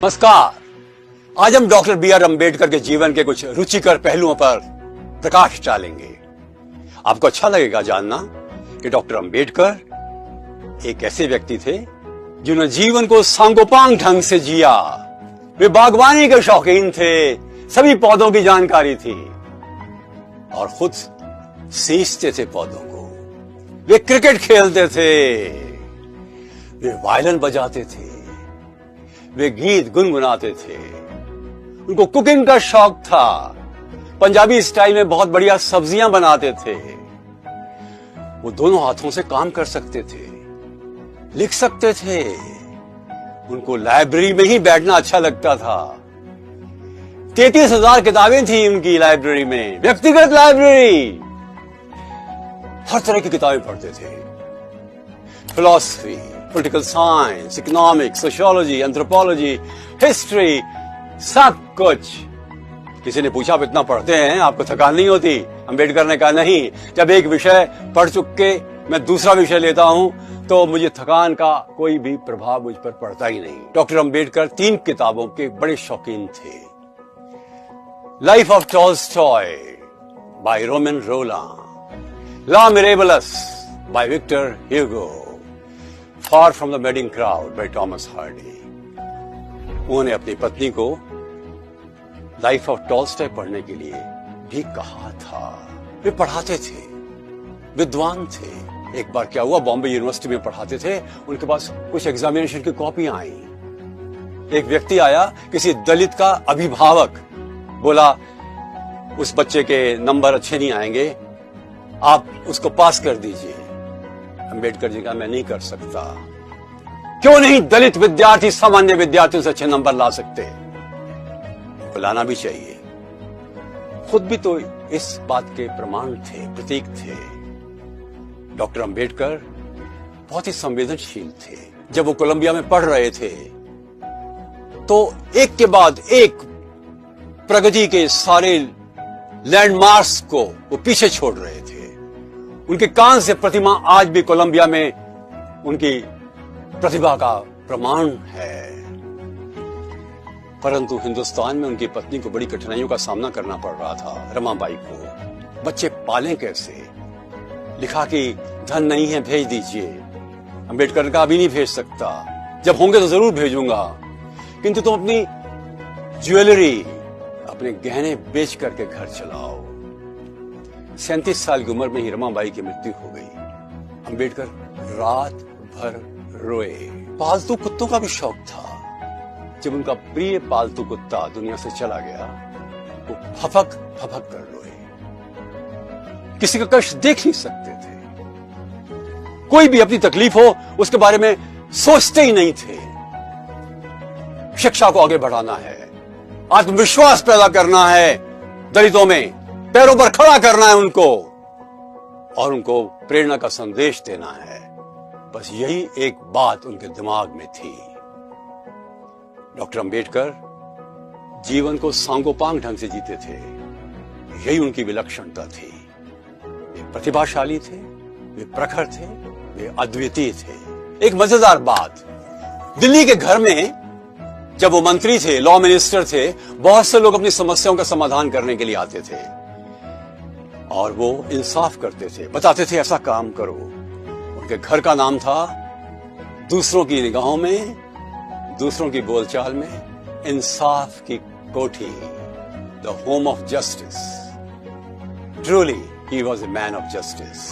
नमस्कार। आज हम डॉक्टर बी.आर. अम्बेडकर के जीवन के कुछ रुचिकर पहलुओं पर प्रकाश डालेंगे। आपको अच्छा लगेगा जानना कि डॉक्टर अम्बेडकर एक ऐसे व्यक्ति थे जिन्होंने जीवन को सांगोपांग ढंग से जिया। वे बागवानी के शौकीन थे, सभी पौधों की जानकारी थी और खुद सींचते थे पौधों को। वे क्रिकेट खेलते थे, वे वायलिन बजाते थे, वे गीत गुनगुनाते थे। उनको कुकिंग का शौक था, पंजाबी स्टाइल में बहुत बढ़िया सब्जियां बनाते थे। वो दोनों हाथों से काम कर सकते थे, लिख सकते थे। उनको लाइब्रेरी में ही बैठना अच्छा लगता था। 33,000 किताबें थी उनकी लाइब्रेरी में, व्यक्तिगत लाइब्रेरी। हर तरह की किताबें पढ़ते थे, philosophy, political science, economics, sociology, anthropology, history, सब कुछ। किसी ने पूछा आप इतना पढ़ते हैं, आपको थकान नहीं होती? अम्बेडकर ने कहा नहीं, जब एक विषय पढ़ चुक के मैं दूसरा विषय लेता हूं तो मुझे थकान का कोई भी प्रभाव मुझ पर पड़ता ही नहीं। डॉक्टर अम्बेडकर 3 किताबों के बड़े शौकीन थे। Life of Tolstoy by Romain रोला, Les Misérables by Victor Hugo, far from the madding crowd by Thomas Hardy. उन्होंने अपनी पत्नी को लाइफ ऑफ टॉल्स्टॉय पढ़ने के लिए भी कहा था। वे पढ़ाते थे, विद्वान थे। एक बार क्या हुआ, बॉम्बे यूनिवर्सिटी में पढ़ाते थे, उनके पास कुछ एग्जामिनेशन की कॉपियां आई। एक व्यक्ति आया, किसी दलित का अभिभावक, बोला उस बच्चे के नंबर अच्छे नहीं आएंगे, आप उसको पास कर दीजिए। अम्बेडकर जी कहा मैं नहीं कर सकता। क्यों नहीं? दलित विद्यार्थी सामान्य विद्यार्थियों से अच्छे नंबर ला सकते, लाना भी चाहिए। खुद भी तो इस बात के प्रमाण थे, प्रतीक थे। डॉक्टर अम्बेडकर बहुत ही संवेदनशील थे। जब वो कोलंबिया में पढ़ रहे थे तो एक के बाद एक प्रगति के सारे लैंडमार्क्स को वो पीछे छोड़ रहे थे। उनके कान से प्रतिमा आज भी कोलंबिया में उनकी प्रतिभा का प्रमाण है। परंतु हिंदुस्तान में उनकी पत्नी को बड़ी कठिनाइयों का सामना करना पड़ रहा था। रमाबाई को बच्चे पालें कैसे? लिखा कि धन नहीं है, भेज दीजिए। अम्बेडकर ने कहा अभी नहीं भेज सकता, जब होंगे तो जरूर भेजूंगा, किंतु तुम अपनी ज्वेलरी, अपने गहने बेच करके घर चलाओ। 37 साल की उम्र में ही रमाबाई की मृत्यु हो गई। अम्बेडकर रात भर रोए। पालतू कुत्तों का भी शौक था। जब उनका प्रिय पालतू कुत्ता दुनिया से चला गया, वो फफक फफक कर रोए। किसी का कष्ट देख नहीं सकते थे। कोई भी अपनी तकलीफ हो उसके बारे में सोचते ही नहीं थे। शिक्षा को आगे बढ़ाना है, आत्मविश्वास पैदा करना है, दलितों में पैरों पर खड़ा करना है उनको, और उनको प्रेरणा का संदेश देना है। बस यही एक बात उनके दिमाग में थी। डॉक्टर अम्बेडकर जीवन को सांगोपांग ढंग से जीते थे। यही उनकी विलक्षणता थी। वे प्रतिभाशाली थे, वे प्रखर थे, वे अद्वितीय थे। एक मजेदार बात, दिल्ली के घर में जब वो मंत्री थे, लॉ मिनिस्टर थे, बहुत से लोग अपनी समस्याओं का समाधान करने के लिए आते थे और वो इंसाफ करते थे, बताते थे ऐसा काम करो। उनके घर का नाम था दूसरों की निगाहों में, दूसरों की बोलचाल में, इंसाफ की कोठी, the home of justice. Truly he was a man of justice.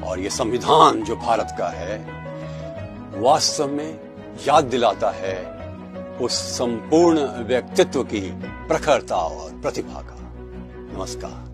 और ये संविधान जो भारत का है, वास्तव में याद दिलाता है उस संपूर्ण व्यक्तित्व की प्रखरता और प्रतिभा का। नमस्कार।